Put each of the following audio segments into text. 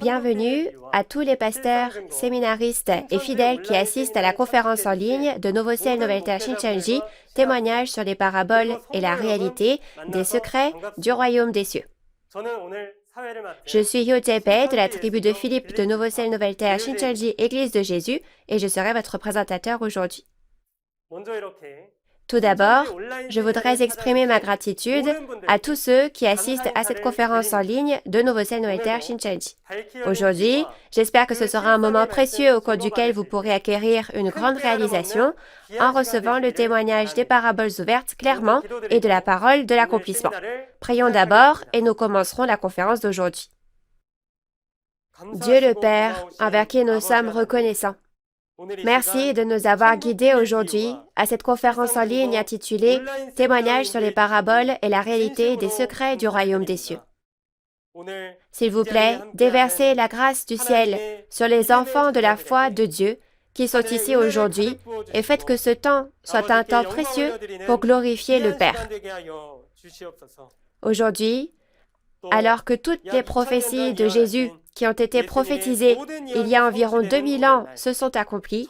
Bienvenue à tous les pasteurs, séminaristes et fidèles qui assistent à la conférence en ligne de Nouveau Ciel, Nouvelle Terre Shincheonji, témoignages sur les paraboles et la réalité des secrets du royaume des cieux. Je suis Hyo Jae-bae de la tribu de Philippe de Nouveau Ciel, Nouvelle Terre Shincheonji, Église de Jésus, et je serai votre présentateur aujourd'hui. Tout d'abord, je voudrais exprimer ma gratitude à tous ceux qui assistent à cette conférence en ligne de Nouveau Ciel, Nouvelle Terre Shincheonji. Aujourd'hui, j'espère que ce sera un moment précieux au cours duquel vous pourrez acquérir une grande réalisation en recevant le témoignage des paraboles ouvertes clairement et de la parole de l'accomplissement. Prions d'abord et nous commencerons la conférence d'aujourd'hui. Dieu le Père, envers qui nous sommes reconnaissants, merci de nous avoir guidés aujourd'hui à cette conférence en ligne intitulée « Témoignages sur les paraboles et la réalité des secrets du royaume des cieux ». S'il vous plaît, déversez la grâce du ciel sur les enfants de la foi de Dieu qui sont ici aujourd'hui et faites que ce temps soit un temps précieux pour glorifier le Père. Aujourd'hui, alors que toutes les prophéties de Jésus qui ont été prophétisées il y a environ 2000 ans se sont accomplies,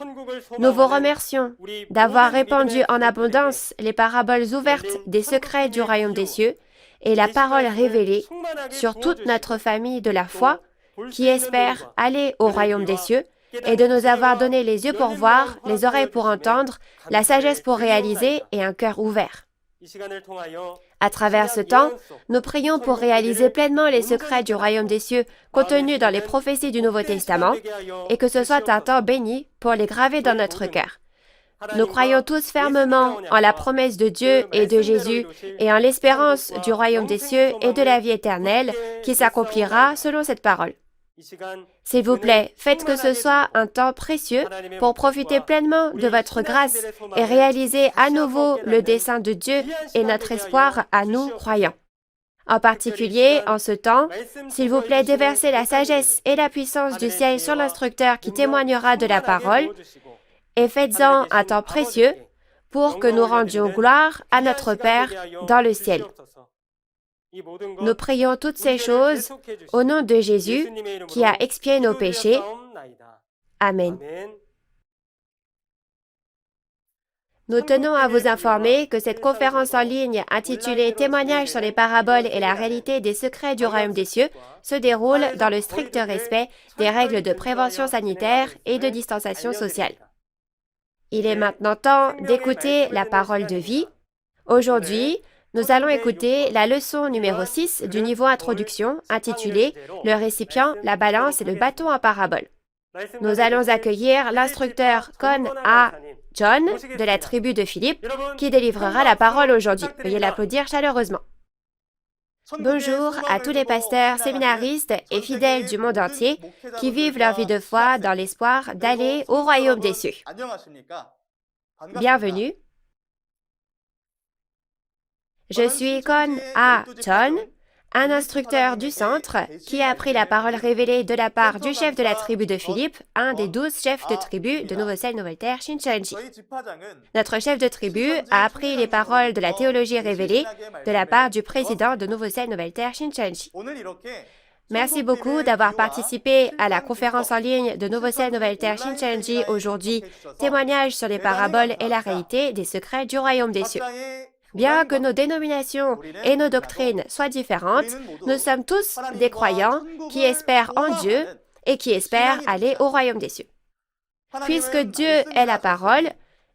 nous vous remercions d'avoir répandu en abondance les paraboles ouvertes des secrets du royaume des cieux et la parole révélée sur toute notre famille de la foi qui espère aller au royaume des cieux et de nous avoir donné les yeux pour voir, les oreilles pour entendre, la sagesse pour réaliser et un cœur ouvert. À travers ce temps, nous prions pour réaliser pleinement les secrets du royaume des cieux contenus dans les prophéties du Nouveau Testament et que ce soit un temps béni pour les graver dans notre cœur. Nous croyons tous fermement en la promesse de Dieu et de Jésus et en l'espérance du royaume des cieux et de la vie éternelle qui s'accomplira selon cette parole. S'il vous plaît, faites que ce soit un temps précieux pour profiter pleinement de votre grâce et réaliser à nouveau le dessein de Dieu et notre espoir à nous croyants. En particulier, en ce temps, s'il vous plaît, déversez la sagesse et la puissance du ciel sur l'instructeur qui témoignera de la parole et faites-en un temps précieux pour que nous rendions gloire à notre Père dans le ciel. Nous prions toutes ces choses au nom de Jésus qui a expié nos péchés. Amen. Nous tenons à vous informer que cette conférence en ligne intitulée « Témoignages sur les paraboles et la réalité des secrets du royaume des cieux » se déroule dans le strict respect des règles de prévention sanitaire et de distanciation sociale. Il est maintenant temps d'écouter la parole de vie. Aujourd'hui, nous allons écouter la leçon numéro 6 du niveau introduction intitulée « Le récipient, la balance et le bâton en parabole ». Nous allons accueillir l'instructeur Kon A. John de la tribu de Philippe qui délivrera la parole aujourd'hui. Veuillez l'applaudir chaleureusement. Bonjour à tous les pasteurs, séminaristes et fidèles du monde entier qui vivent leur vie de foi dans l'espoir d'aller au royaume des cieux. Bienvenue. Je suis Kon A. John, un instructeur du centre qui a appris la parole révélée de la part du chef de la tribu de Philippe, un des 12 chefs de tribu de Nouveau Ciel, Nouvelle Terre Shincheonji. Notre chef de tribu a appris les paroles de la théologie révélée de la part du président de Nouveau Ciel, Nouvelle Terre Shincheonji. Merci beaucoup d'avoir participé à la conférence en ligne de Nouveau Ciel, Nouvelle Terre Shincheonji aujourd'hui, témoignage sur les paraboles et la réalité des secrets du royaume des cieux. Bien que nos dénominations et nos doctrines soient différentes, nous sommes tous des croyants qui espèrent en Dieu et qui espèrent aller au royaume des cieux. Puisque Dieu est la parole,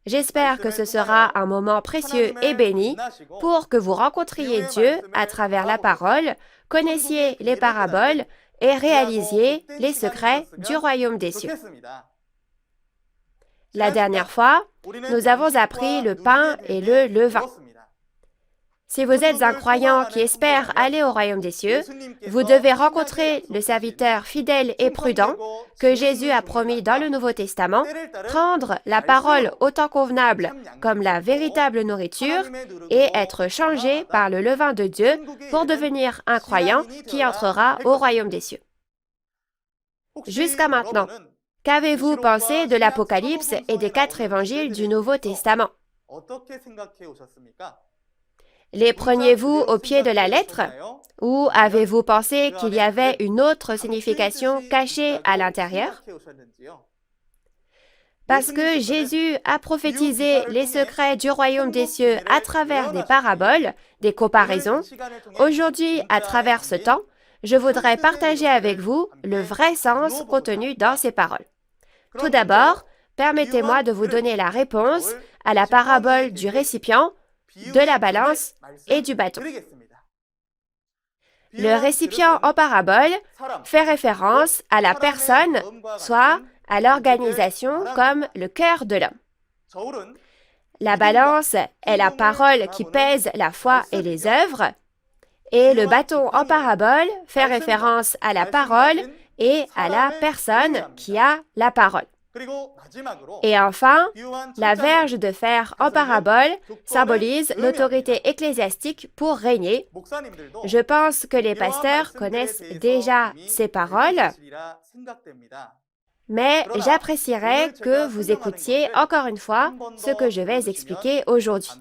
j'espère que ce sera un moment précieux et béni pour que vous rencontriez Dieu à travers la parole, connaissiez les paraboles et réalisiez les secrets du royaume des cieux. La dernière fois, nous avons appris le pain et le levain. Si vous êtes un croyant qui espère aller au royaume des cieux, vous devez rencontrer le serviteur fidèle et prudent que Jésus a promis dans le Nouveau Testament, prendre la parole au temps convenable comme la véritable nourriture et être changé par le levain de Dieu pour devenir un croyant qui entrera au royaume des cieux. Jusqu'à maintenant, qu'avez-vous pensé de l'Apocalypse et des 4 évangiles du Nouveau Testament? Les preniez-vous au pied de la lettre ou avez-vous pensé qu'il y avait une autre signification cachée à l'intérieur? Parce que Jésus a prophétisé les secrets du royaume des cieux à travers des paraboles, des comparaisons, aujourd'hui, à travers ce temps, je voudrais partager avec vous le vrai sens contenu dans ces paroles. Tout d'abord, permettez-moi de vous donner la réponse à la parabole du récipient, de la balance et du bâton. Le récipient en parabole fait référence à la personne, soit à l'organisation comme le cœur de l'homme. La balance est la parole qui pèse la foi et les œuvres, et le bâton en parabole fait référence à la parole et à la personne qui a la parole. Et enfin, la verge de fer en parabole symbolise l'autorité ecclésiastique pour régner. Je pense que les pasteurs connaissent déjà ces paroles, mais j'apprécierais que vous écoutiez encore une fois ce que je vais expliquer aujourd'hui.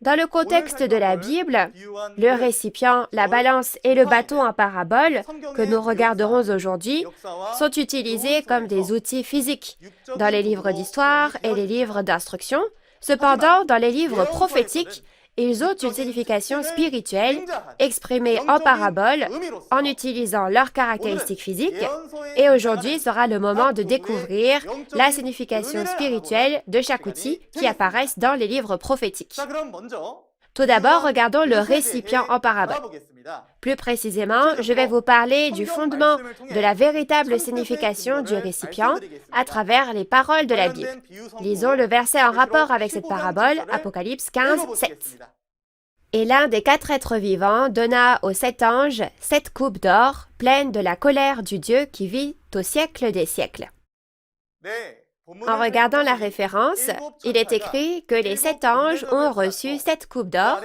Dans le contexte de la Bible, le récipient, la balance et le bâton en parabole, que nous regarderons aujourd'hui, sont utilisés comme des outils physiques dans les livres d'histoire et les livres d'instruction. Cependant, dans les livres prophétiques, ils ont une signification spirituelle exprimée en parabole en utilisant leurs caractéristiques physiques, et aujourd'hui sera le moment de découvrir la signification spirituelle de chaque outil qui apparaissent dans les livres prophétiques. Tout d'abord, regardons le récipient en parabole. Plus précisément, je vais vous parler du fondement de la véritable signification du récipient à travers les paroles de la Bible. Lisons le verset en rapport avec cette parabole, Apocalypse 15, 7. Et l'un des 4 êtres vivants donna aux 7 anges 7 coupes d'or, pleines de la colère du Dieu qui vit au siècle des siècles. En regardant la référence, il est écrit que les 7 anges ont reçu 7 coupes d'or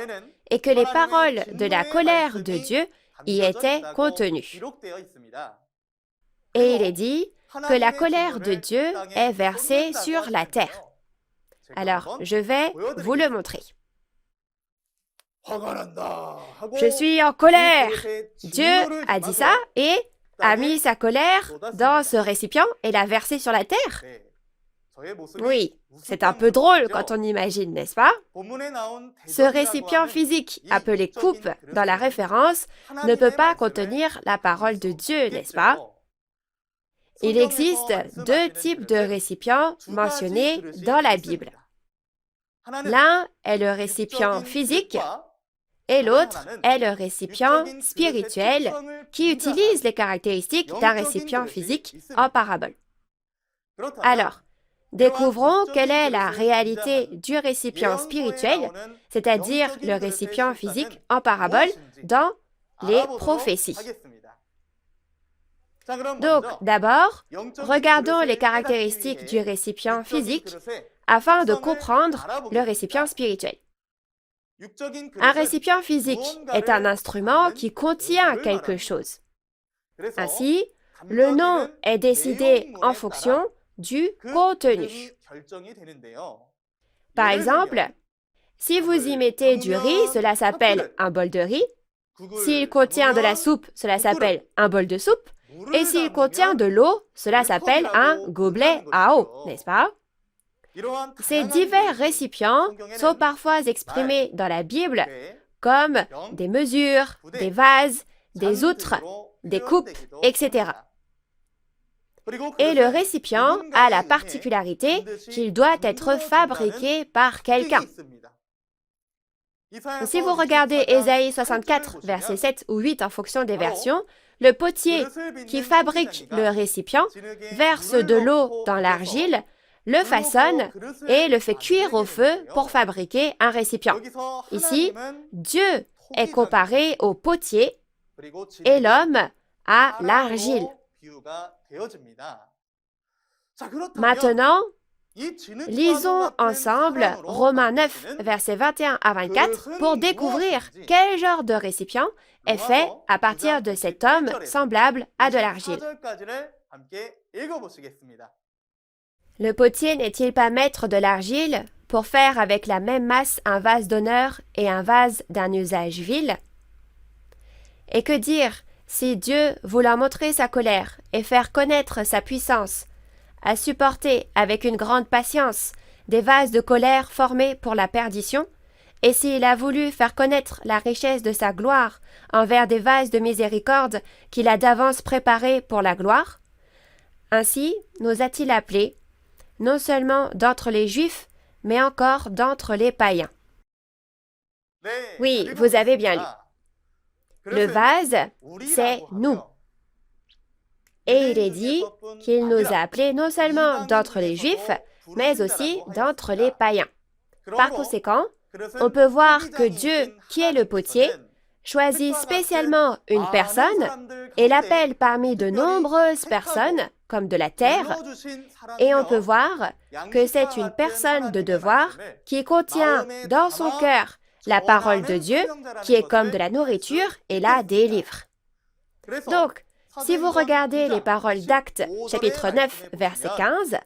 et que les paroles de la colère de Dieu y étaient contenues. Et il est dit que la colère de Dieu est versée sur la terre. Alors, je vais vous le montrer. Je suis en colère. Dieu a dit ça et a mis sa colère dans ce récipient et l'a versé sur la terre. Oui, c'est un peu drôle quand on imagine, n'est-ce pas? Ce récipient physique, appelé coupe dans la référence, ne peut pas contenir la parole de Dieu, n'est-ce pas? Il existe 2 types de récipients mentionnés dans la Bible. L'un est le récipient physique et l'autre est le récipient spirituel qui utilise les caractéristiques d'un récipient physique en parabole. Alors, découvrons quelle est la réalité du récipient spirituel, c'est-à-dire le récipient physique en parabole, dans les prophéties. Donc, d'abord, regardons les caractéristiques du récipient physique afin de comprendre le récipient spirituel. Un récipient physique est un instrument qui contient quelque chose. Ainsi, le nom est décidé en fonction du contenu. Par exemple, si vous y mettez du riz, cela s'appelle un bol de riz. S'il contient de la soupe, cela s'appelle un bol de soupe. Et s'il contient de l'eau, cela s'appelle un gobelet à eau, n'est-ce pas? Ces divers récipients sont parfois exprimés dans la Bible comme des mesures, des vases, des outres, des coupes, etc. Et le récipient a la particularité qu'il doit être fabriqué par quelqu'un. Si vous regardez Ésaïe 64, versets 7 ou 8 en fonction des versions, le potier qui fabrique le récipient verse de l'eau dans l'argile, le façonne et le fait cuire au feu pour fabriquer un récipient. Ici, Dieu est comparé au potier et l'homme à l'argile. Maintenant, lisons ensemble Romains 9, versets 21 à 24 pour découvrir quel genre de récipient est fait à partir de cet homme semblable à de l'argile. Le potier n'est-il pas maître de l'argile pour faire avec la même masse un vase d'honneur et un vase d'un usage vil? Et que dire si Dieu, voulant montrer sa colère et faire connaître sa puissance, a supporté avec une grande patience des vases de colère formés pour la perdition, et s'il a voulu faire connaître la richesse de sa gloire envers des vases de miséricorde qu'il a d'avance préparés pour la gloire? Ainsi nous a-t-il appelés, non seulement d'entre les Juifs, mais encore d'entre les païens. Oui, vous avez bien lu. Le vase, c'est nous. Et il est dit qu'il nous a appelés non seulement d'entre les Juifs, mais aussi d'entre les païens. Par conséquent, on peut voir que Dieu, qui est le potier, choisit spécialement une personne et l'appelle parmi de nombreuses personnes, comme de la terre, et on peut voir que c'est une personne de devoir qui contient dans son cœur la parole de Dieu, qui est comme de la nourriture et la délivre. Donc, si vous regardez les paroles d'Actes, chapitre 9, verset 15,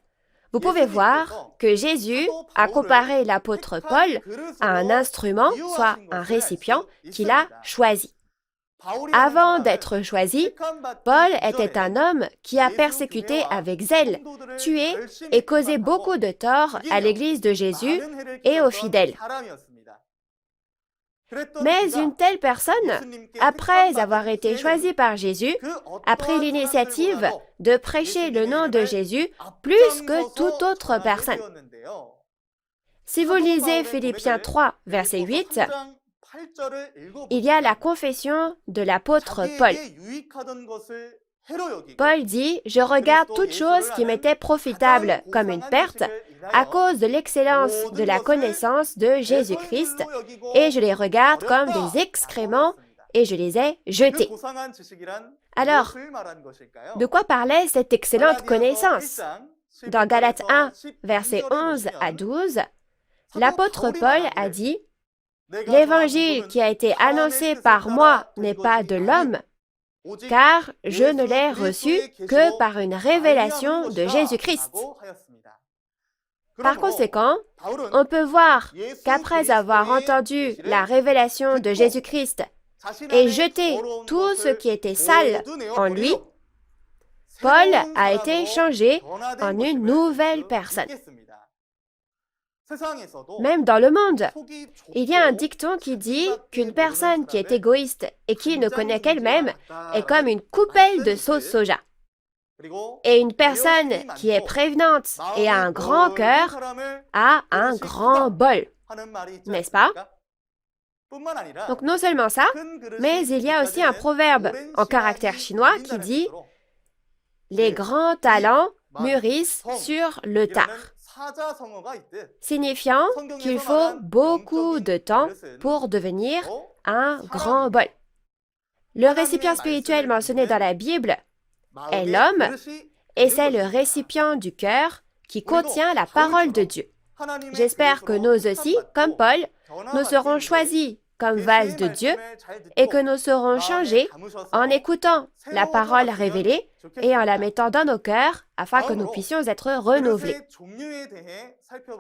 vous pouvez voir que Jésus a comparé l'apôtre Paul à un instrument, soit un récipient, qu'il a choisi. Avant d'être choisi, Paul était un homme qui a persécuté avec zèle, tué et causé beaucoup de tort à l'Église de Jésus et aux fidèles. Mais une telle personne, après avoir été choisie par Jésus, a pris l'initiative de prêcher le nom de Jésus plus que toute autre personne. Si vous lisez Philippiens 3, verset 8, il y a la confession de l'apôtre Paul. Paul dit « Je regarde toute chose qui m'était profitable comme une perte à cause de l'excellence de la connaissance de Jésus-Christ, et je les regarde comme des excréments et je les ai jetés. » Alors, de quoi parlait cette excellente connaissance? Dans Galates 1, versets 11 à 12, l'apôtre Paul a dit « L'évangile qui a été annoncé par moi n'est pas de l'homme, car je ne l'ai reçu que par une révélation de Jésus-Christ. » Par conséquent, on peut voir qu'après avoir entendu la révélation de Jésus-Christ et jeté tout ce qui était sale en lui, Paul a été changé en une nouvelle personne. Même dans le monde, il y a un dicton qui dit qu'une personne qui est égoïste et qui ne connaît qu'elle-même est comme une coupelle de sauce soja. Et une personne qui est prévenante et a un grand cœur a un grand bol, n'est-ce pas? Donc non seulement ça, mais il y a aussi un proverbe en caractère chinois qui dit « Les grands talents mûrissent sur le tard », signifiant qu'il faut beaucoup de temps pour devenir un grand bol. Le récipient spirituel mentionné dans la Bible est l'homme, et c'est le récipient du cœur qui contient la parole de Dieu. J'espère que nous aussi, comme Paul, nous serons choisis comme vase de Dieu et que nous serons changés en écoutant la parole révélée et en la mettant dans nos cœurs afin que nous puissions être renouvelés.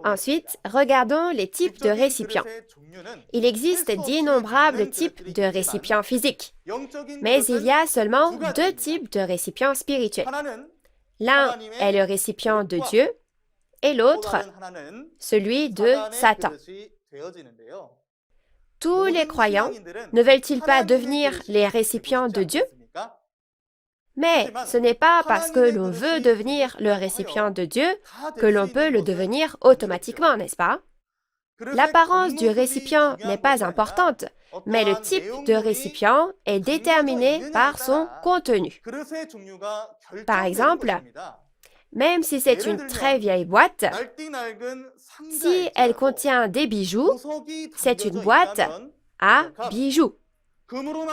Ensuite, regardons les types de récipients. Il existe d'innombrables types de récipients physiques, mais il y a seulement deux types de récipients spirituels. L'un est le récipient de Dieu et l'autre, celui de Satan. Tous les croyants ne veulent-ils pas devenir les récipients de Dieu? Mais ce n'est pas parce que l'on veut devenir le récipient de Dieu que l'on peut le devenir automatiquement, n'est-ce pas? L'apparence du récipient n'est pas importante, mais le type de récipient est déterminé par son contenu. Par exemple, même si c'est une très vieille boîte, si elle contient des bijoux, c'est une boîte à bijoux.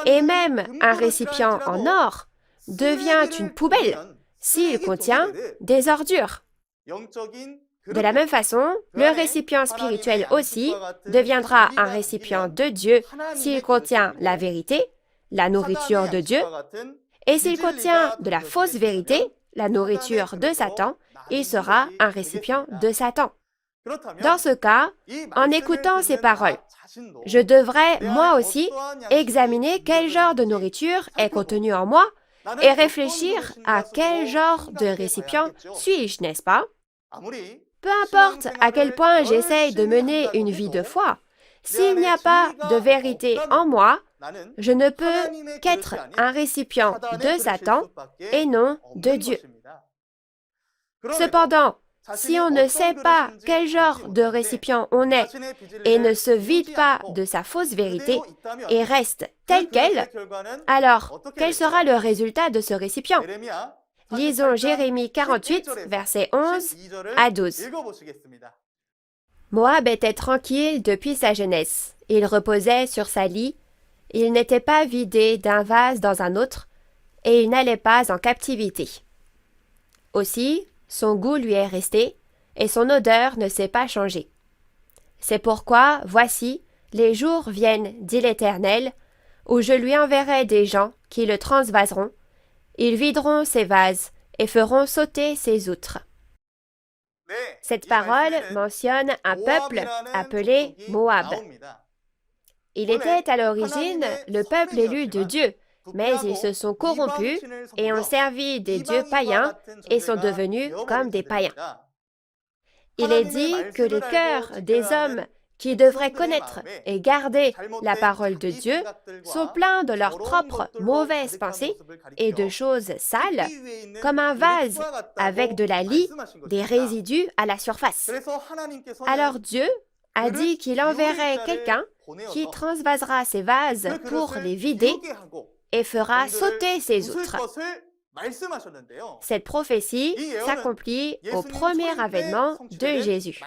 Et même un récipient en or devient une poubelle s'il contient des ordures. De la même façon, le récipient spirituel aussi deviendra un récipient de Dieu s'il contient la vérité, la nourriture de Dieu, et s'il contient de la fausse vérité, la nourriture de Satan, il sera un récipient de Satan. Dans ce cas, en écoutant ces paroles, je devrais, moi aussi, examiner quel genre de nourriture est contenu en moi et réfléchir à quel genre de récipient suis-je, n'est-ce pas? Peu importe à quel point j'essaye de mener une vie de foi, s'il n'y a pas de vérité en moi, je ne peux qu'être un récipient de Satan et non de Dieu. Cependant, si on ne sait pas quel genre de récipient on est et ne se vide pas de sa fausse vérité et reste tel quel, alors quel sera le résultat de ce récipient? Lisons Jérémie 48, versets 11 à 12. Moab était tranquille depuis sa jeunesse. Il reposait sur sa lie. Il n'était pas vidé d'un vase dans un autre, et il n'allait pas en captivité. Aussi, son goût lui est resté, et son odeur ne s'est pas changée. C'est pourquoi, voici, les jours viennent, dit l'Éternel, où je lui enverrai des gens qui le transvaseront. Ils videront ses vases et feront sauter ses outres. Cette parole mentionne un peuple appelé Moab. Il était à l'origine le peuple élu de Dieu, mais ils se sont corrompus et ont servi des dieux païens et sont devenus comme des païens. Il est dit que les cœurs des hommes qui devraient connaître et garder la parole de Dieu sont pleins de leurs propres mauvaises pensées et de choses sales, comme un vase avec de la lie, des résidus à la surface. Alors Dieu a dit qu'il enverrait quelqu'un qui transvasera ces vases pour les vider et fera sauter ses outres. Cette prophétie s'accomplit au premier avènement de Jésus.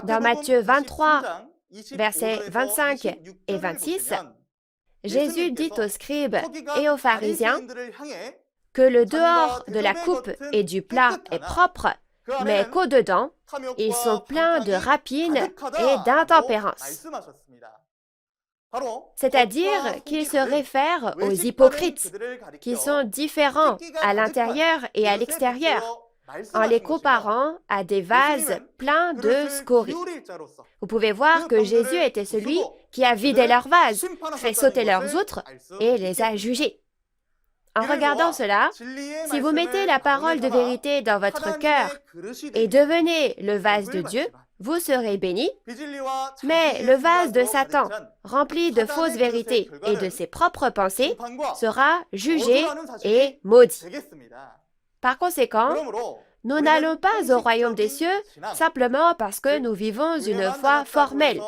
Dans Matthieu 23, versets 25 et 26, Jésus dit aux scribes et aux pharisiens que le dehors de la coupe et du plat est propre, mais qu'au-dedans, ils sont pleins de rapine et d'intempérance. C'est-à-dire qu'il se réfère aux hypocrites, qui sont différents à l'intérieur et à l'extérieur, en les comparant à des vases pleins de scories. Vous pouvez voir que Jésus était celui qui a vidé leurs vases, fait sauter leurs outres et les a jugés. En regardant cela, si vous mettez la parole de vérité dans votre cœur et devenez le vase de Dieu, vous serez bénis, mais le vase de Satan, rempli de fausses vérités et de ses propres pensées, sera jugé et maudit. Par conséquent, nous n'allons pas au royaume des cieux simplement parce que nous vivons une foi formelle,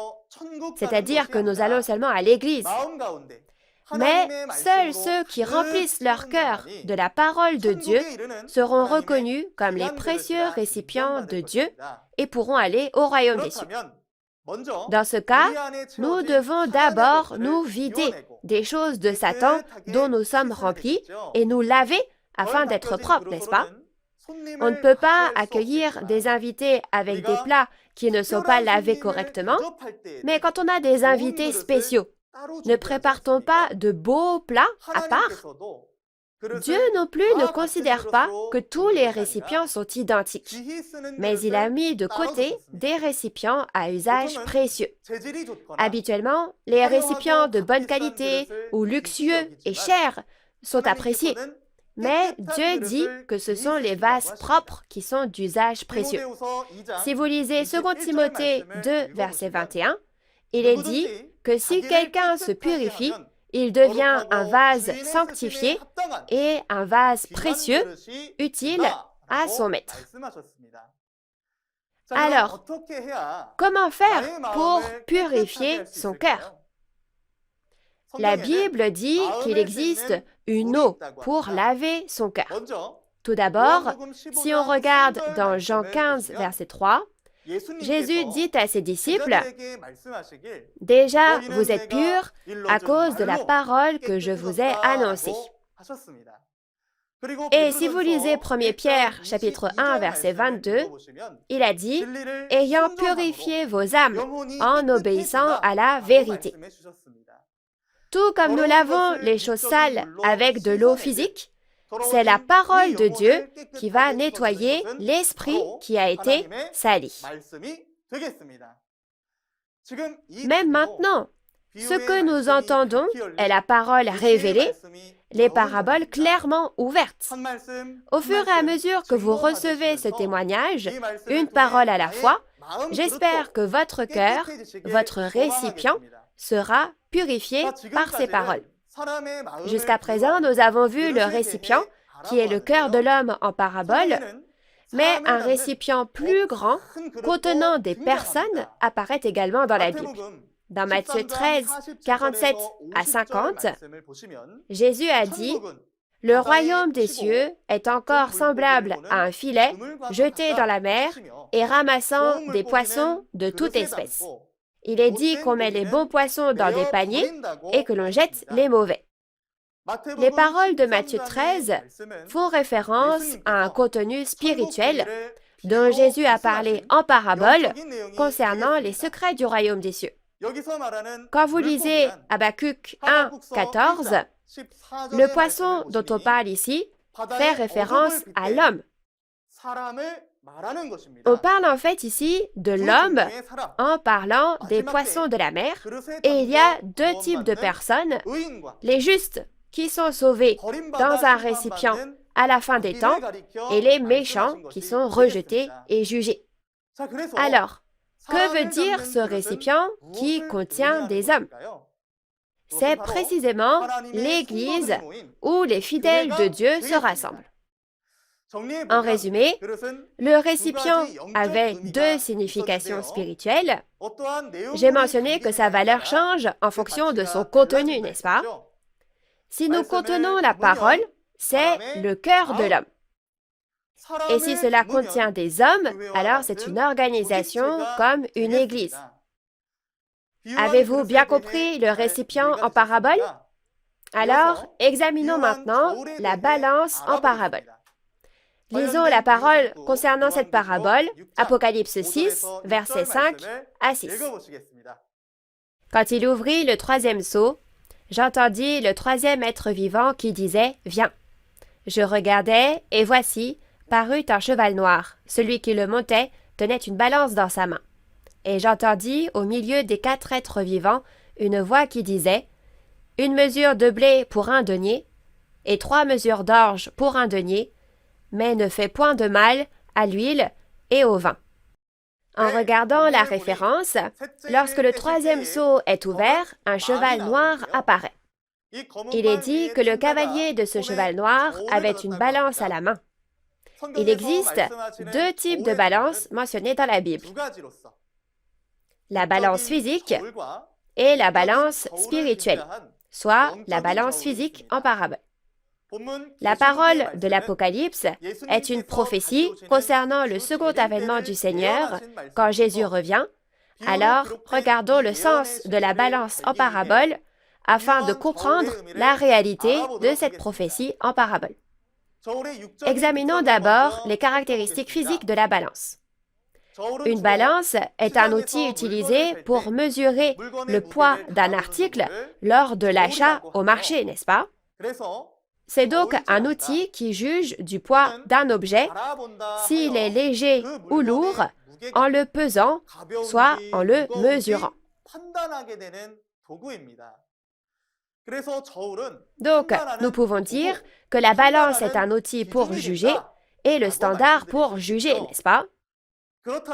c'est-à-dire que nous allons seulement à l'église. Mais seuls ceux qui remplissent leur cœur de la parole de Dieu seront reconnus comme les précieux récipients de Dieu et pourront aller au royaume des cieux. Dans ce cas, nous devons d'abord nous vider des choses de Satan dont nous sommes remplis et nous laver afin d'être propres, n'est-ce pas? On ne peut pas accueillir des invités avec des plats qui ne sont pas lavés correctement, mais quand on a des invités spéciaux, ne prépare-t-on pas de beaux plats à part? Dieu non plus ne considère pas que tous les récipients sont identiques, mais il a mis de côté des récipients à usage précieux. Habituellement, les récipients de bonne qualité ou luxueux et chers sont appréciés, mais Dieu dit que ce sont les vases propres qui sont d'usage précieux. Si vous lisez 2 Timothée 2, verset 21, il est dit que si quelqu'un se purifie, il devient un vase sanctifié et un vase précieux, utile à son maître. Alors, comment faire pour purifier son cœur? La Bible dit qu'il existe une eau pour laver son cœur. Tout d'abord, si on regarde dans Jean 15, verset 3, Jésus dit à ses disciples, « Déjà, vous êtes purs à cause de la parole que je vous ai annoncée. » Et si vous lisez 1 Pierre, chapitre 1, verset 22, il a dit, « Ayant purifié vos âmes en obéissant à la vérité. » Tout comme nous lavons les choses sales avec de l'eau physique, C'est la parole de Dieu qui va nettoyer l'esprit qui a été sali. Même maintenant, ce que nous entendons est la parole révélée, les paraboles clairement ouvertes. Au fur et à mesure que vous recevez ce témoignage, une parole à la fois, j'espère que votre cœur, votre récipient, sera purifié par ces paroles. Jusqu'à présent, nous avons vu le récipient, qui est le cœur de l'homme en parabole, mais un récipient plus grand, contenant des personnes, apparaît également dans la Bible. Dans Matthieu 13, 47 à 50, Jésus a dit « Le royaume des cieux est encore semblable à un filet jeté dans la mer et ramassant des poissons de toute espèce. Il est dit qu'on met les bons poissons dans des paniers et que l'on jette les mauvais. » Les paroles de Matthieu 13 font référence à un contenu spirituel dont Jésus a parlé en parabole concernant les secrets du royaume des cieux. Quand vous lisez Habakkuk 1, 14, le poisson dont on parle ici fait référence à l'homme. On parle en fait ici de l'homme en parlant des poissons de la mer, et il y a deux types de personnes, les justes qui sont sauvés dans un récipient à la fin des temps, et les méchants qui sont rejetés et jugés. Alors, que veut dire ce récipient qui contient des hommes? C'est précisément l'Église où les fidèles de Dieu se rassemblent. En résumé, le récipient avait deux significations spirituelles. J'ai mentionné que sa valeur change en fonction de son contenu, n'est-ce pas? Si nous contenons la parole, c'est le cœur de l'homme. Et si cela contient des hommes, alors c'est une organisation comme une église. Avez-vous bien compris le récipient en parabole? Alors, examinons maintenant la balance en parabole. Lisons la parole concernant cette parabole, Apocalypse 6, versets 5 à 6. Quand il ouvrit le troisième sceau, j'entendis le troisième être vivant qui disait « Viens ». Je regardai, et voici, parut un cheval noir. Celui qui le montait tenait une balance dans sa main. Et j'entendis, au milieu des quatre êtres vivants, une voix qui disait « Une mesure de blé pour un denier, et 3 mesures d'orge pour un denier, mais ne fais point de mal à l'huile et au vin. » En regardant la référence, lorsque le troisième sceau est ouvert, un cheval noir apparaît. Il est dit que le cavalier de ce cheval noir avait une balance à la main. Il existe deux types de balances mentionnés dans la Bible. La balance physique et la balance spirituelle, soit la balance physique en parabole. La parole de l'Apocalypse est une prophétie concernant le second avènement du Seigneur quand Jésus revient. Alors, regardons le sens de la balance en parabole afin de comprendre la réalité de cette prophétie en parabole. Examinons d'abord les caractéristiques physiques de la balance. Une balance est un outil utilisé pour mesurer le poids d'un article lors de l'achat au marché, n'est-ce pas? C'est donc un outil qui juge du poids d'un objet s'il est léger ou lourd en le pesant, soit en le mesurant. Donc, nous pouvons dire que la balance est un outil pour juger et le standard pour juger, n'est-ce pas?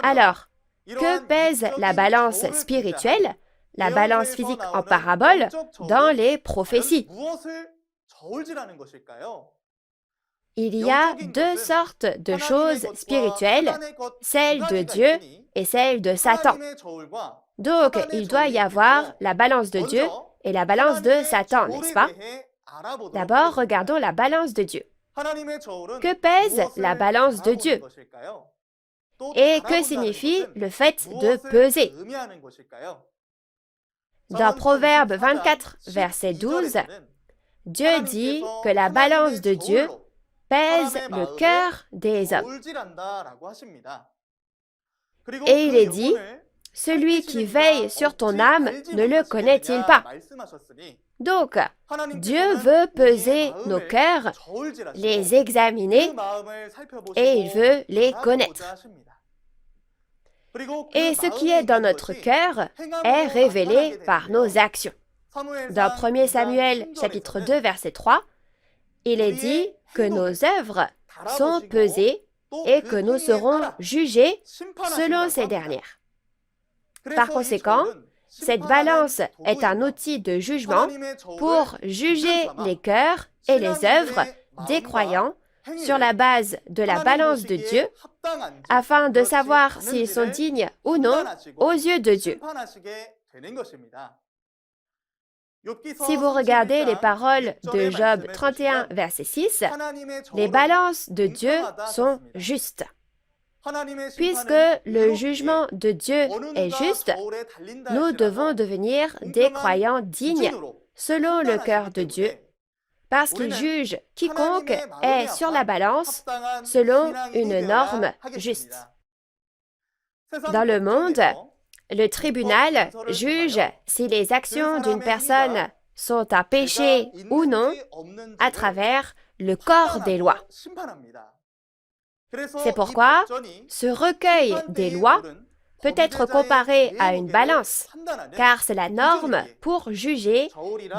Alors, que pèse la balance spirituelle, la balance physique en parabole, dans les prophéties? Il y a deux sortes de choses spirituelles, celle de Dieu et celle de Satan. Donc, il doit y avoir la balance de Dieu et la balance de Satan, n'est-ce pas? D'abord, regardons la balance de Dieu. Que pèse la balance de Dieu? Et que signifie le fait de peser? Dans Proverbe 24, verset 12, Dieu dit que la balance de Dieu pèse le cœur des hommes. Et il est dit, celui qui veille sur ton âme ne le connaît-il pas? Donc, Dieu veut peser nos cœurs, les examiner et il veut les connaître. Et ce qui est dans notre cœur est révélé par nos actions. Dans 1 Samuel chapitre 2 verset 3, il est dit que nos œuvres sont pesées et que nous serons jugés selon ces dernières. Par conséquent, cette balance est un outil de jugement pour juger les cœurs et les œuvres des croyants sur la base de la balance de Dieu, afin de savoir s'ils sont dignes ou non aux yeux de Dieu. Si vous regardez les paroles de Job 31, verset 6, les balances de Dieu sont justes. Puisque le jugement de Dieu est juste, nous devons devenir des croyants dignes selon le cœur de Dieu, parce qu'il juge quiconque est sur la balance selon une norme juste. Dans le monde, le tribunal juge si les actions d'une personne sont un péché ou non à travers le corps des lois. C'est pourquoi ce recueil des lois peut être comparé à une balance, car c'est la norme pour juger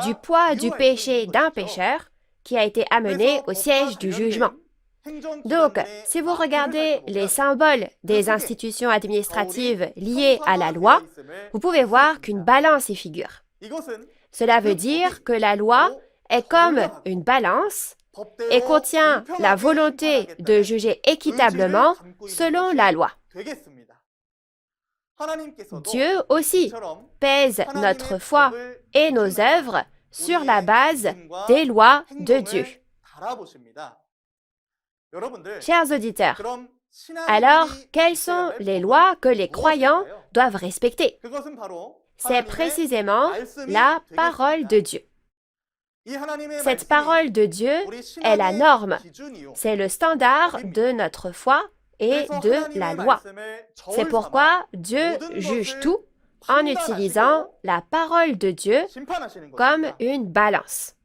du poids du péché d'un pécheur qui a été amené au siège du jugement. Donc, si vous regardez les symboles des institutions administratives liées à la loi, vous pouvez voir qu'une balance y figure. Cela veut dire que la loi est comme une balance et contient la volonté de juger équitablement selon la loi. Dieu aussi pèse notre foi et nos œuvres sur la base des lois de Dieu. Chers auditeurs, alors quelles sont les lois que les croyants doivent respecter? C'est précisément la parole de Dieu. Cette parole de Dieu est la norme, c'est le standard de notre foi et de la loi. C'est pourquoi Dieu juge tout en utilisant la parole de Dieu comme une balance.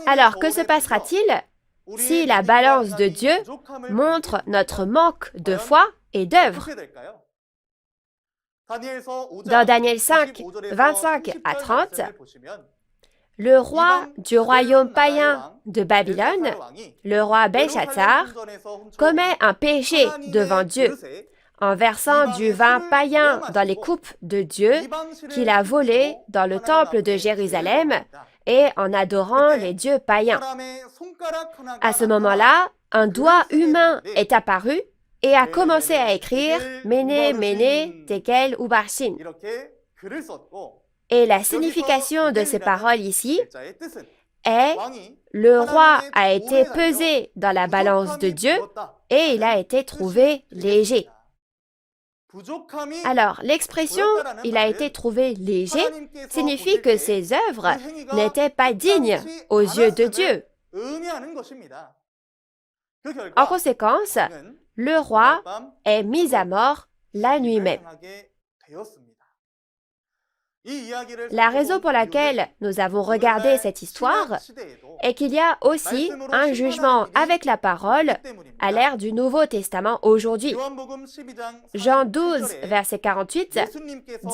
Alors, que se passera-t-il si la balance de Dieu montre notre manque de foi et d'œuvre? Dans Daniel 5, 25 à 30, le roi du royaume païen de Babylone, le roi Belshazzar, commet un péché devant Dieu en versant du vin païen dans les coupes de Dieu qu'il a volées dans le temple de Jérusalem et en adorant les dieux païens. À ce moment-là, un doigt humain est apparu et a commencé à écrire « Méné, Méné, Tekel, Ubarsin ». Et la signification de ces paroles ici est « Le roi a été pesé dans la balance de Dieu et il a été trouvé léger ». Alors, l'expression « il a été trouvé léger » signifie que ses œuvres n'étaient pas dignes aux yeux de Dieu. En conséquence, le roi est mis à mort la nuit même. La raison pour laquelle nous avons regardé cette histoire est qu'il y a aussi un jugement avec la parole à l'ère du Nouveau Testament aujourd'hui. Jean 12, verset 48,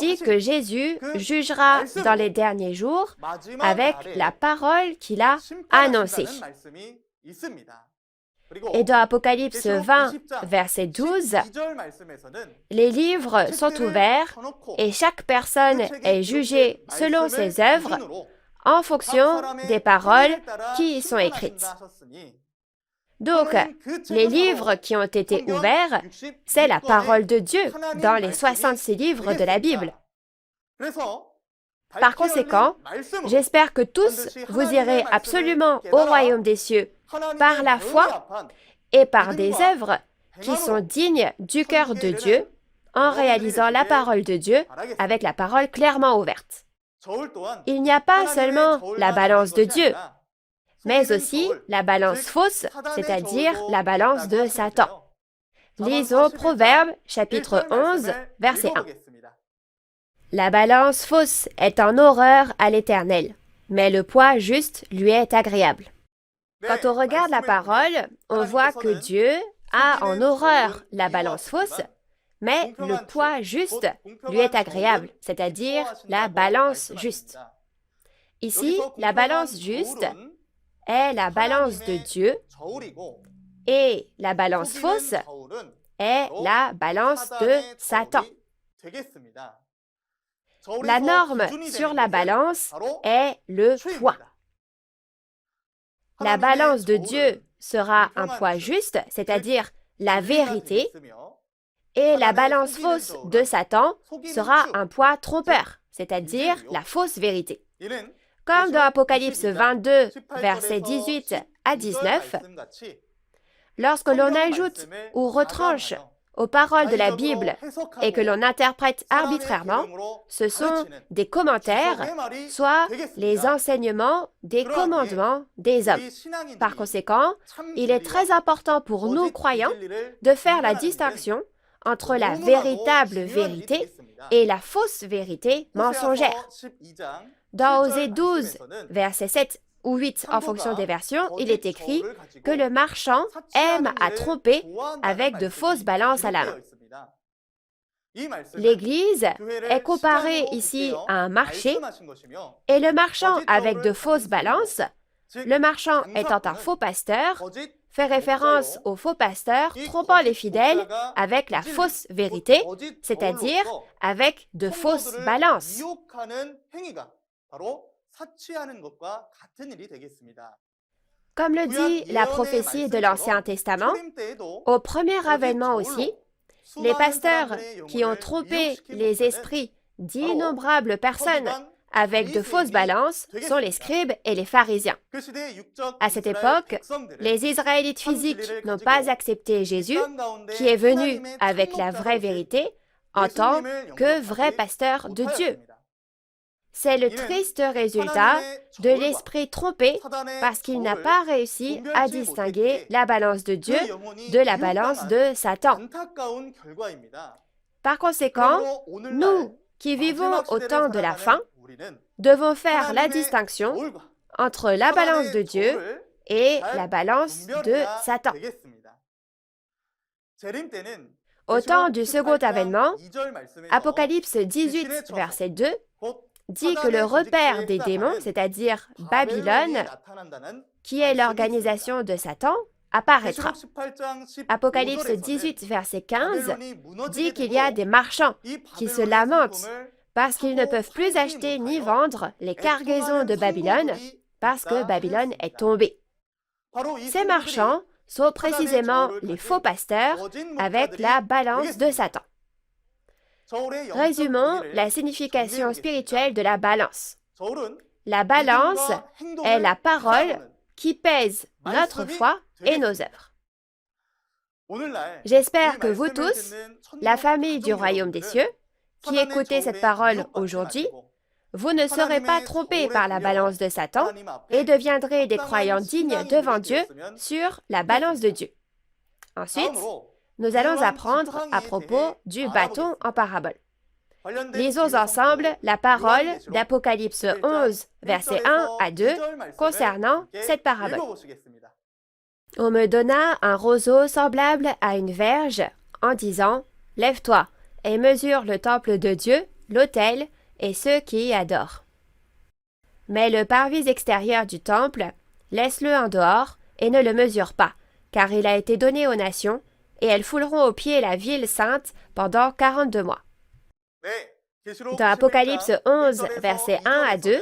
dit que Jésus jugera dans les derniers jours avec la parole qu'il a annoncée. Et dans Apocalypse 20, verset 12, les livres sont ouverts et chaque personne est jugée selon ses œuvres en fonction des paroles qui y sont écrites. Donc, les livres qui ont été ouverts, c'est la parole de Dieu dans les 66 livres de la Bible. Par conséquent, j'espère que tous vous irez absolument au royaume des cieux par la foi et par des œuvres qui sont dignes du cœur de Dieu en réalisant la parole de Dieu avec la parole clairement ouverte. Il n'y a pas seulement la balance de Dieu, mais aussi la balance fausse, c'est-à-dire la balance de Satan. Lisons Proverbes, chapitre 11, verset 1. La balance fausse est en horreur à l'Éternel, mais le poids juste lui est agréable. Quand on regarde la parole, on voit que Dieu a en horreur la balance fausse, mais le poids juste lui est agréable, c'est-à-dire la balance juste. Ici, la balance juste est la balance de Dieu et la balance fausse est la balance de Satan. La norme sur la balance est le poids. La balance de Dieu sera un poids juste, c'est-à-dire la vérité, et la balance fausse de Satan sera un poids trompeur, c'est-à-dire la fausse vérité. Comme dans Apocalypse 22, versets 18 à 19, lorsque l'on ajoute ou retranche aux paroles de la Bible et que l'on interprète arbitrairement, ce sont des commentaires, soit les enseignements des commandements des hommes. Par conséquent, il est très important pour nous croyants de faire la distinction entre la véritable vérité et la fausse vérité mensongère. Dans Osée 12, versets 7 ou 8 en fonction des versions, il est écrit que le marchand aime à tromper avec de fausses balances à la main. L'Église est comparée ici à un marché et le marchand avec de fausses balances, le marchand étant un faux pasteur, fait référence au faux pasteur trompant les fidèles avec la fausse vérité, c'est-à-dire avec de fausses balances. Comme le dit la prophétie de l'Ancien Testament, au premier avènement aussi, les pasteurs qui ont trompé les esprits d'innombrables personnes avec de fausses balances sont les scribes et les pharisiens. À cette époque, les Israélites physiques n'ont pas accepté Jésus, qui est venu avec la vraie vérité, en tant que vrai pasteur de Dieu. C'est le triste résultat de l'esprit trompé parce qu'il n'a pas réussi à distinguer la balance de Dieu de la balance de Satan. Par conséquent, nous qui vivons au temps de la fin, devons faire la distinction entre la balance de Dieu et la balance de Satan. Au temps du second avènement, Apocalypse 18, verset 2, dit que le repère des démons, c'est-à-dire Babylone, qui est l'organisation de Satan, apparaîtra. Apocalypse 18, verset 15, dit qu'il y a des marchands qui se lamentent parce qu'ils ne peuvent plus acheter ni vendre les cargaisons de Babylone parce que Babylone est tombée. Ces marchands sont précisément les faux pasteurs avec la balance de Satan. Résumons la signification spirituelle de la balance. La balance est la parole qui pèse notre foi et nos œuvres. J'espère que vous tous, la famille du royaume des cieux, qui écoutez cette parole aujourd'hui, vous ne serez pas trompés par la balance de Satan et deviendrez des croyants dignes devant Dieu sur la balance de Dieu. Ensuite, nous allons apprendre à propos du bâton en parabole. Lisons ensemble la parole d'Apocalypse 11, versets 1 à 2, concernant cette parabole. On me donna un roseau semblable à une verge, en disant, « Lève-toi et mesure le temple de Dieu, l'autel et ceux qui y adorent. » Mais le parvis extérieur du temple, laisse-le en dehors et ne le mesure pas, car il a été donné aux nations, et elles fouleront aux pieds la ville sainte pendant 42 mois. Dans Apocalypse 11, versets 1 à 2,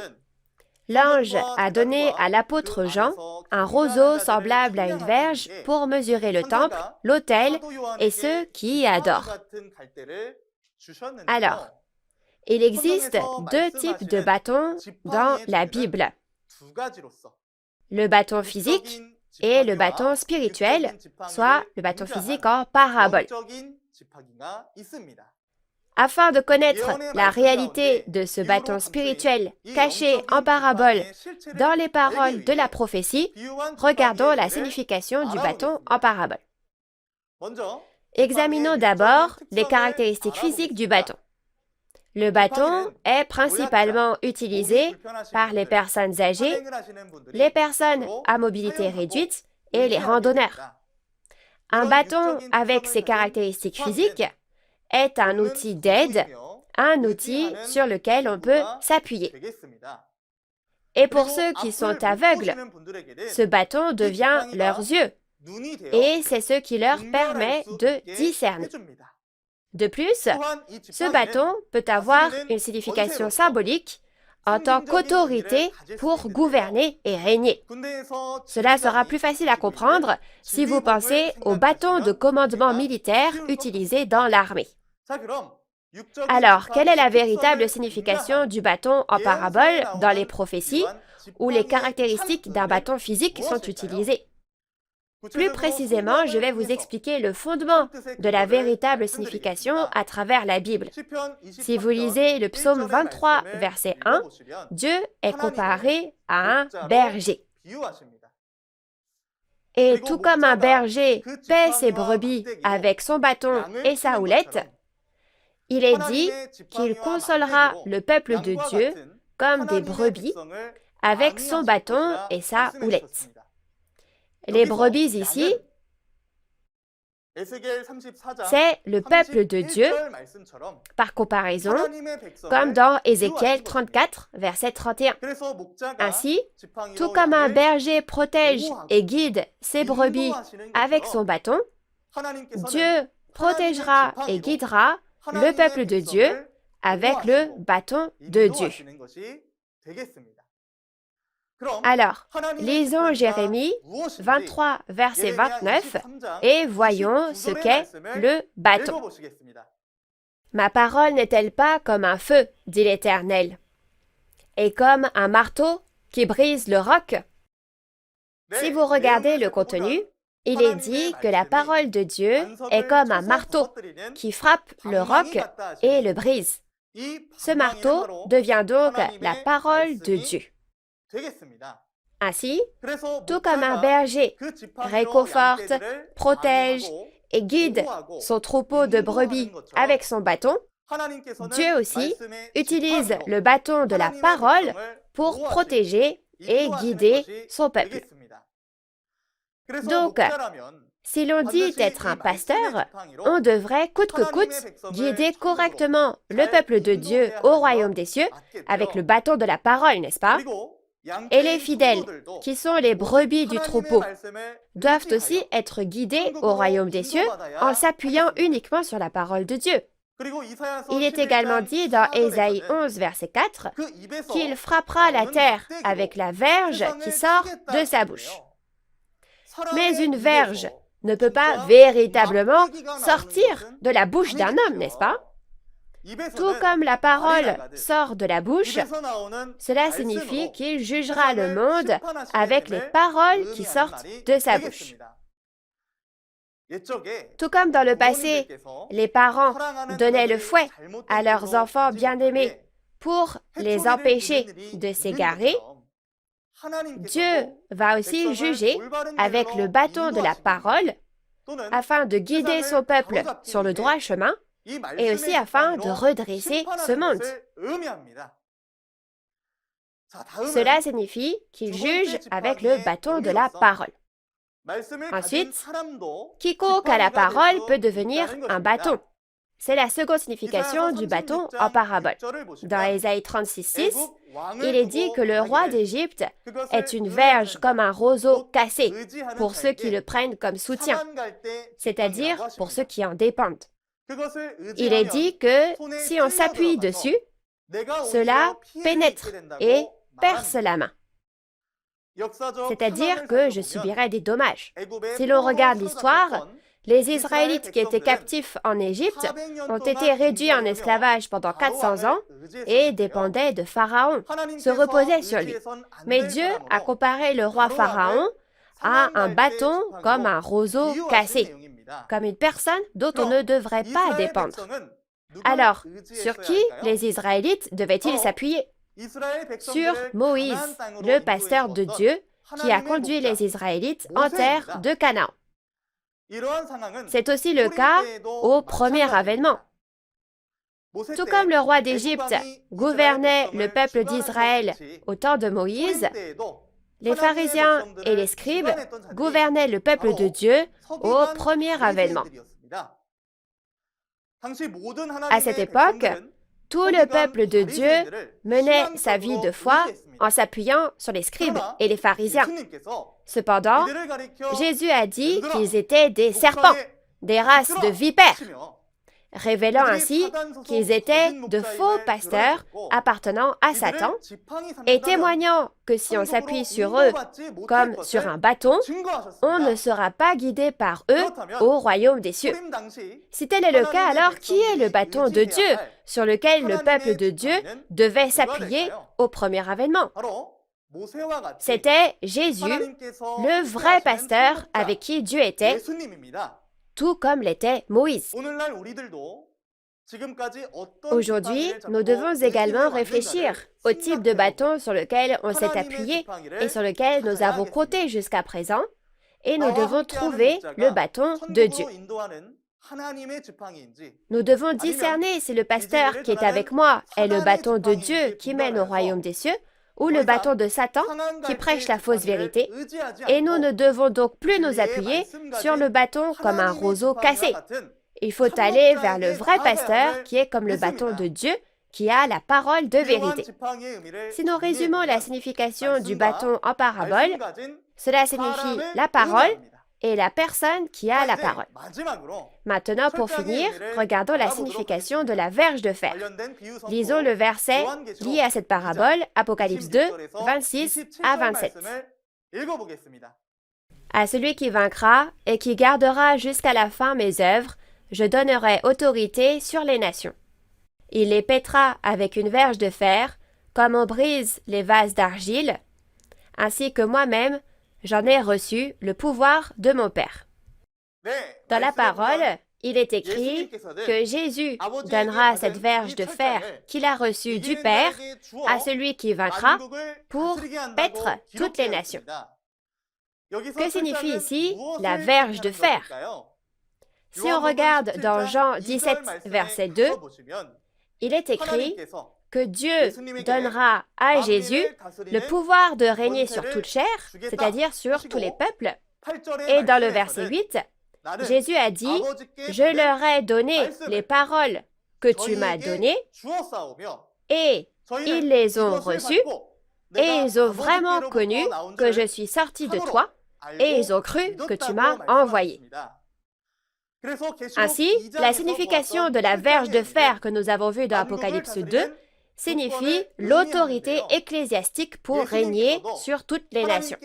l'ange a donné à l'apôtre Jean un roseau semblable à une verge pour mesurer le temple, l'autel et ceux qui y adorent. Alors, il existe deux types de bâtons dans la Bible. Le bâton physique et le bâton spirituel, soit le bâton physique en parabole. Afin de connaître la réalité de ce bâton spirituel caché en parabole dans les paroles de la prophétie, regardons la signification du bâton en parabole. Examinons d'abord les caractéristiques physiques du bâton. Le bâton est principalement utilisé par les personnes âgées, les personnes à mobilité réduite et les randonneurs. Un bâton avec ces caractéristiques physiques est un outil d'aide, un outil sur lequel on peut s'appuyer. Et pour ceux qui sont aveugles, ce bâton devient leurs yeux et c'est ce qui leur permet de discerner. De plus, ce bâton peut avoir une signification symbolique en tant qu'autorité pour gouverner et régner. Cela sera plus facile à comprendre si vous pensez au bâton de commandement militaire utilisé dans l'armée. Alors, quelle est la véritable signification du bâton en parabole dans les prophéties où les caractéristiques d'un bâton physique sont utilisées? Plus précisément, je vais vous expliquer le fondement de la véritable signification à travers la Bible. Si vous lisez le psaume 23, verset 1, Dieu est comparé à un berger. Et tout comme un berger paie ses brebis avec son bâton et sa houlette, il est dit qu'il consolera le peuple de Dieu comme des brebis avec son bâton et sa houlette. Les brebis ici, c'est le peuple de Dieu, par comparaison, comme dans Ézéchiel 34, verset 31. Ainsi, tout comme un berger protège et guide ses brebis avec son bâton, Dieu protégera et guidera le peuple de Dieu avec le bâton de Dieu. Alors, lisons Jérémie 23, verset 29 et voyons ce qu'est le bâton. Ma parole n'est-elle pas comme un feu, dit l'Éternel, et comme un marteau qui brise le roc? Si vous regardez le contenu, il est dit que la parole de Dieu est comme un marteau qui frappe le roc et le brise. Ce marteau devient donc la parole de Dieu. Ainsi, tout comme un berger réconforte, protège et guide son troupeau de brebis avec son bâton, Dieu aussi utilise le bâton de la parole pour protéger et guider son peuple. Donc, si l'on dit être un pasteur, on devrait coûte que coûte guider correctement le peuple de Dieu au royaume des cieux avec le bâton de la parole, n'est-ce pas? Et les fidèles, qui sont les brebis du troupeau, doivent aussi être guidés au royaume des cieux en s'appuyant uniquement sur la parole de Dieu. Il est également dit dans Ésaïe 11, verset 4, qu'il frappera la terre avec la verge qui sort de sa bouche. Mais une verge ne peut pas véritablement sortir de la bouche d'un homme, n'est-ce pas? Tout comme la parole sort de la bouche, cela signifie qu'il jugera le monde avec les paroles qui sortent de sa bouche. Tout comme dans le passé, les parents donnaient le fouet à leurs enfants bien-aimés pour les empêcher de s'égarer, Dieu va aussi juger avec le bâton de la parole afin de guider son peuple sur le droit chemin et aussi afin de redresser ce monde. Cela signifie qu'il juge avec le bâton de la parole. Ensuite, quiconque a la parole peut devenir un bâton. C'est la seconde signification du bâton en parabole. Dans Ésaïe 36:6, il est dit que le roi d'Égypte est une verge comme un roseau cassé pour ceux qui le prennent comme soutien, c'est-à-dire pour ceux qui en dépendent. Il est dit que si on s'appuie dessus, cela pénètre et perce la main. C'est-à-dire que je subirai des dommages. Si l'on regarde l'histoire, les Israélites qui étaient captifs en Égypte ont été réduits en esclavage pendant 400 ans et dépendaient de Pharaon, se reposaient sur lui. Mais Dieu a comparé le roi Pharaon à un bâton comme un roseau cassé, comme une personne dont on ne devrait pas dépendre. Alors, sur qui les Israélites devaient-ils s'appuyer? Sur Moïse, le pasteur de Dieu, qui a conduit les Israélites en terre de Canaan. C'est aussi le cas au premier avènement. Tout comme le roi d'Égypte gouvernait le peuple d'Israël au temps de Moïse, les pharisiens et les scribes gouvernaient le peuple de Dieu au premier avènement. À cette époque, tout le peuple de Dieu menait sa vie de foi en s'appuyant sur les scribes et les pharisiens. Cependant, Jésus a dit qu'ils étaient des serpents, des races de vipères, révélant ainsi qu'ils étaient de faux pasteurs appartenant à Satan et témoignant que si on s'appuie sur eux comme sur un bâton, on ne sera pas guidé par eux au royaume des cieux. Si tel est le cas, alors qui est le bâton de Dieu sur lequel le peuple de Dieu devait s'appuyer au premier avènement? C'était Jésus, le vrai pasteur avec qui Dieu était, tout comme l'était Moïse. Aujourd'hui, nous devons également réfléchir au type de bâton sur lequel on s'est appuyé et sur lequel nous avons compté jusqu'à présent, et nous devons trouver le bâton de Dieu. Nous devons discerner si le pasteur qui est avec moi est le bâton de Dieu qui mène au royaume des cieux, ou le bâton de Satan qui prêche la fausse vérité, et nous ne devons donc plus nous appuyer sur le bâton comme un roseau cassé. Il faut aller vers le vrai pasteur qui est comme le bâton de Dieu, qui a la parole de vérité. Si nous résumons la signification du bâton en parabole, cela signifie la parole et la personne qui a la parole. Maintenant, pour finir, regardons la signification de la verge de fer. Lisons le verset lié à cette parabole, Apocalypse 2, 26 à 27. À celui qui vaincra et qui gardera jusqu'à la fin mes œuvres, je donnerai autorité sur les nations. Il les pètera avec une verge de fer, comme on brise les vases d'argile, ainsi que moi-même, j'en ai reçu le pouvoir de mon Père. Dans la parole, il est écrit que Jésus donnera cette verge de fer qu'il a reçue du Père à celui qui vaincra pour paître toutes les nations. Que signifie ici la verge de fer? Si on regarde dans Jean 17, verset 2, il est écrit que Dieu donnera à Jésus le pouvoir de régner sur toute chair, c'est-à-dire sur tous les peuples. Et dans le verset 8, Jésus a dit « Je leur ai donné les paroles que tu m'as données et ils les ont reçues et ils ont vraiment connu que je suis sorti de toi et ils ont cru que tu m'as envoyé. » Ainsi, la signification de la verge de fer que nous avons vue dans Apocalypse 2 signifie l'autorité ecclésiastique pour régner sur toutes les nations.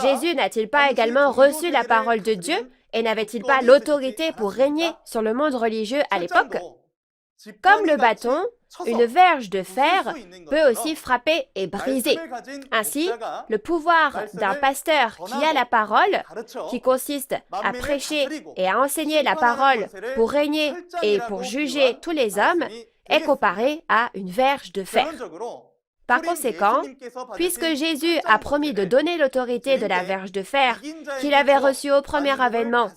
Jésus n'a-t-il pas également reçu la parole de Dieu et n'avait-il pas l'autorité pour régner sur le monde religieux à l'époque? Comme le bâton, une verge de fer peut aussi frapper et briser. Ainsi, le pouvoir d'un pasteur qui a la parole, qui consiste à prêcher et à enseigner la parole pour régner et pour juger tous les hommes, est comparé à une verge de fer. Par conséquent, puisque Jésus a promis de donner l'autorité de la verge de fer qu'il avait reçue au premier avènement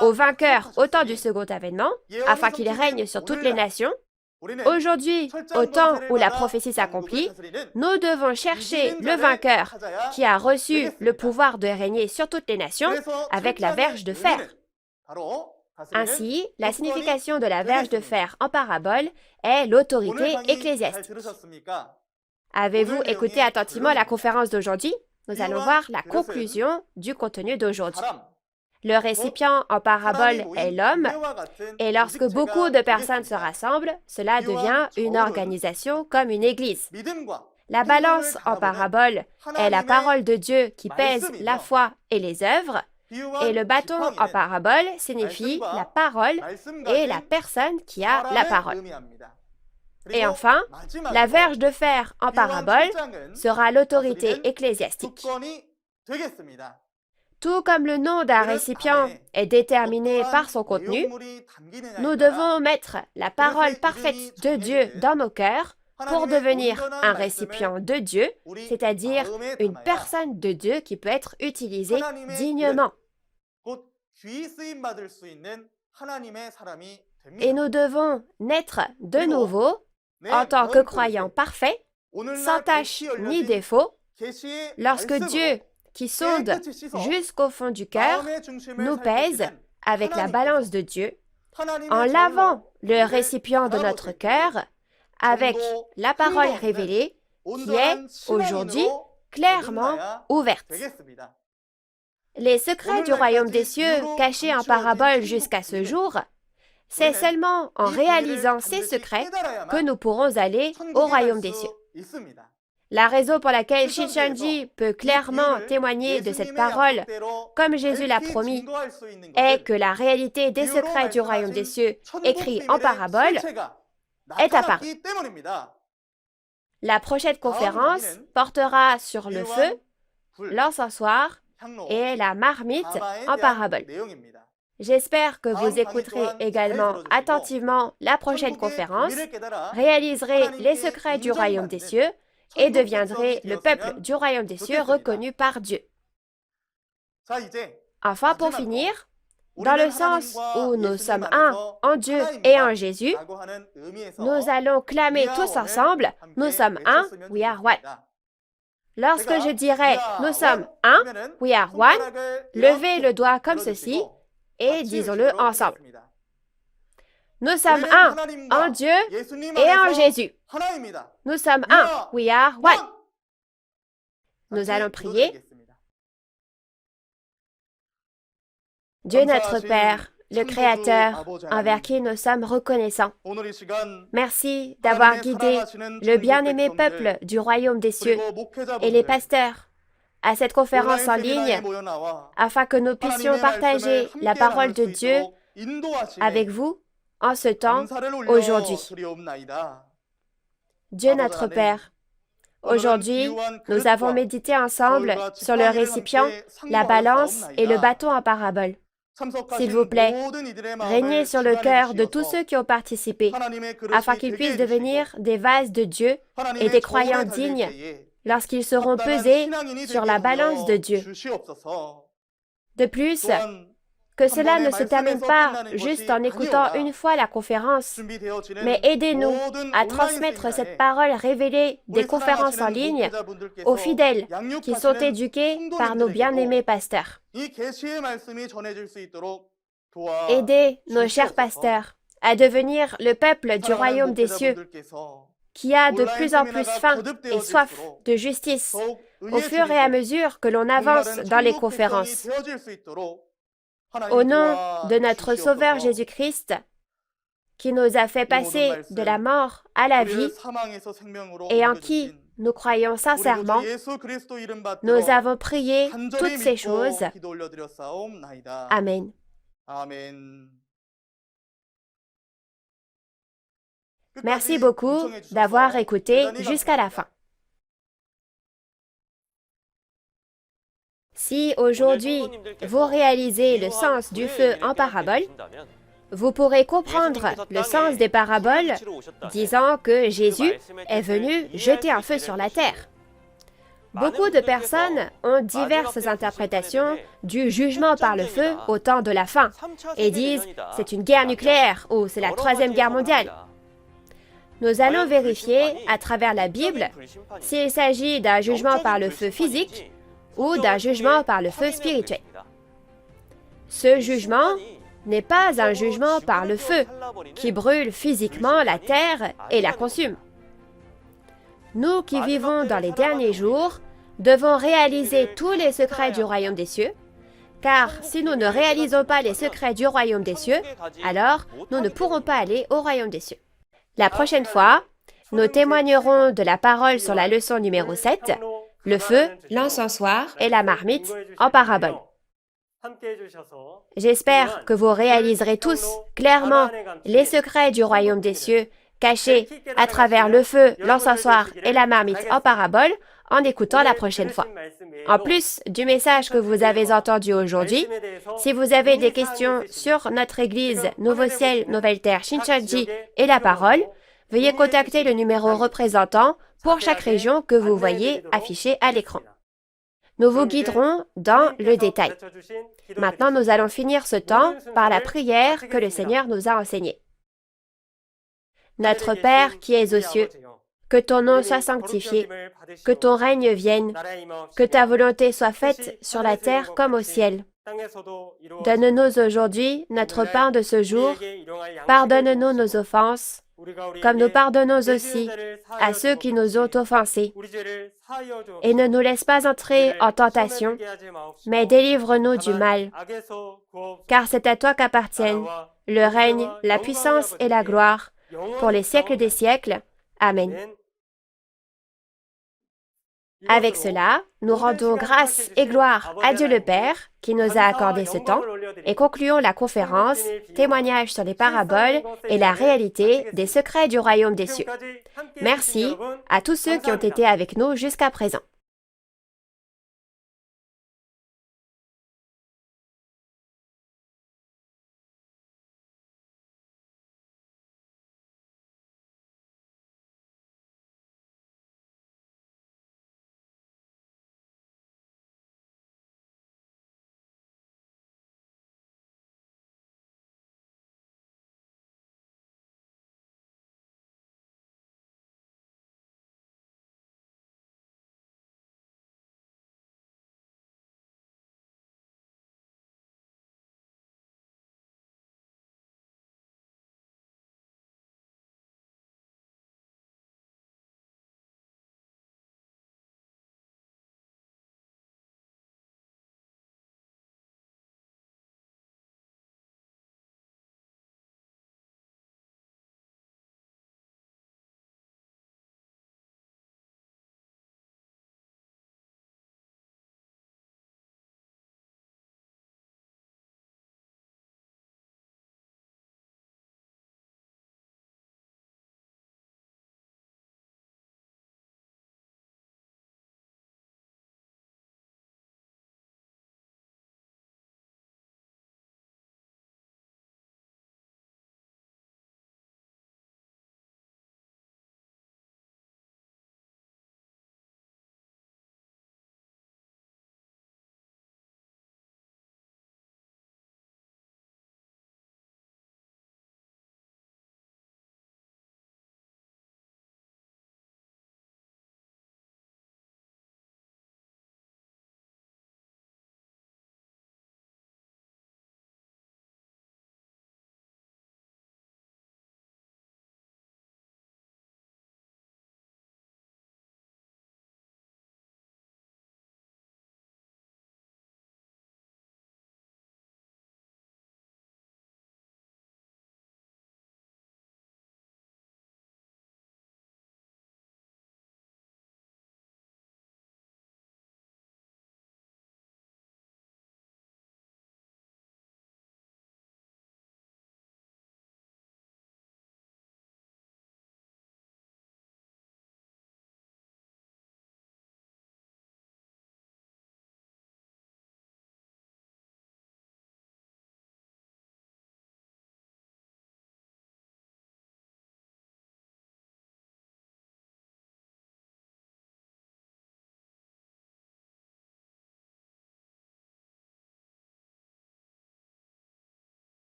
aux vainqueurs au temps du second avènement, afin qu'il règne sur toutes les nations, aujourd'hui, au temps où la prophétie s'accomplit, nous devons chercher le vainqueur qui a reçu le pouvoir de régner sur toutes les nations avec la verge de fer. Ainsi, la signification de la verge de fer en parabole est l'autorité ecclésiastique. Avez-vous écouté attentivement la conférence d'aujourd'hui? Nous allons voir la conclusion du contenu d'aujourd'hui. Le récipient en parabole est l'homme, et lorsque beaucoup de personnes se rassemblent, cela devient une organisation comme une église. La balance en parabole est la parole de Dieu qui pèse la foi et les œuvres, et le bâton en parabole signifie la parole et la personne qui a la parole. Et enfin, la verge de fer en parabole sera l'autorité ecclésiastique. Tout comme le nom d'un récipient est déterminé par son contenu, nous devons mettre la parole parfaite de Dieu dans nos cœurs pour devenir un récipient de Dieu, c'est-à-dire une personne de Dieu qui peut être utilisée dignement. Et nous devons naître de nouveau en tant que croyants parfaits, sans tache ni défaut, lorsque Dieu, qui sonde jusqu'au fond du cœur, nous pèse avec la balance de Dieu, en lavant le récipient de notre cœur avec la parole révélée qui est aujourd'hui clairement ouverte. Les secrets du royaume des cieux cachés en parabole jusqu'à ce jour, c'est seulement en réalisant ces secrets que nous pourrons aller au royaume des cieux. La raison pour laquelle Shincheonji peut clairement témoigner de cette parole, comme Jésus l'a promis, est que la réalité des secrets du royaume des cieux, écrits en parabole, est apparue. La prochaine conférence portera sur le feu, l'encensoir et la marmite en parabole. J'espère que vous écouterez également attentivement la prochaine conférence, réaliserez les secrets du royaume des cieux et deviendrez le peuple du royaume des cieux reconnu par Dieu. Enfin, pour finir, dans le sens où nous sommes un en Dieu et en Jésus, nous allons clamer tous ensemble, nous sommes un, we are one. Lorsque je dirai nous sommes un, we are one, levez le doigt comme ceci et disons-le ensemble. Nous sommes un en Dieu et en Jésus. Nous sommes un, we are one. Nous allons prier. Dieu notre Père, le Créateur, envers qui nous sommes reconnaissants. Merci d'avoir guidé le bien-aimé peuple du royaume des cieux et les pasteurs à cette conférence en ligne afin que nous puissions partager la parole de Dieu avec vous en ce temps, aujourd'hui. Dieu notre Père, aujourd'hui, nous avons médité ensemble sur le récipient, la balance et le bâton en parabole. S'il vous plaît, régnez sur le cœur de tous ceux qui ont participé, afin qu'ils puissent devenir des vases de Dieu et des croyants dignes lorsqu'ils seront pesés sur la balance de Dieu. De plus, que cela ne se termine pas juste en écoutant une fois la conférence, mais aidez-nous à transmettre cette parole révélée des conférences en ligne aux fidèles qui sont éduqués par nos bien-aimés pasteurs. Aidez nos chers pasteurs à devenir le peuple du royaume des cieux, qui a de plus en plus faim et soif de justice au fur et à mesure que l'on avance dans les conférences. Au nom de notre Sauveur Jésus-Christ, qui nous a fait passer de la mort à la vie et en qui nous croyons sincèrement, nous avons prié toutes ces choses. Amen. Merci beaucoup d'avoir écouté jusqu'à la fin. Si aujourd'hui vous réalisez le sens du feu en parabole, vous pourrez comprendre le sens des paraboles disant que Jésus est venu jeter un feu sur la terre. Beaucoup de personnes ont diverses interprétations du jugement par le feu au temps de la fin et disent « c'est une guerre nucléaire » ou « c'est la troisième guerre mondiale ». Nous allons vérifier à travers la Bible s'il s'agit d'un jugement par le feu physique ou d'un jugement par le feu spirituel. Ce jugement n'est pas un jugement par le feu qui brûle physiquement la terre et la consume. Nous qui vivons dans les derniers jours devons réaliser tous les secrets du royaume des cieux, car si nous ne réalisons pas les secrets du royaume des cieux, alors nous ne pourrons pas aller au royaume des cieux. La prochaine fois, nous témoignerons de la parole sur la leçon numéro 7, le feu, l'encensoir et la marmite en parabole. J'espère que vous réaliserez tous clairement les secrets du royaume des cieux cachés à travers le feu, l'encensoir et la marmite en parabole en écoutant la prochaine fois. En plus du message que vous avez entendu aujourd'hui, si vous avez des questions sur notre église Nouveau Ciel, Nouvelle Terre, Shincheonji et la parole, veuillez contacter le numéro représentant pour chaque région que vous voyez affiché à l'écran. Nous vous guiderons dans le détail. Maintenant, nous allons finir ce temps par la prière que le Seigneur nous a enseignée. Notre Père qui es aux cieux, que ton nom soit sanctifié, que ton règne vienne, que ta volonté soit faite sur la terre comme au ciel. Donne-nous aujourd'hui notre pain de ce jour. Pardonne-nous nos offenses, comme nous pardonnons aussi à ceux qui nous ont offensés. Et ne nous laisse pas entrer en tentation, mais délivre-nous du mal. Car c'est à toi qu'appartiennent le règne, la puissance et la gloire, pour les siècles des siècles. Amen. Avec cela, nous rendons grâce et gloire à Dieu le Père qui nous a accordé ce temps et concluons la conférence « Témoignage sur les paraboles et la réalité des secrets du royaume des cieux ». Merci à tous ceux qui ont été avec nous jusqu'à présent.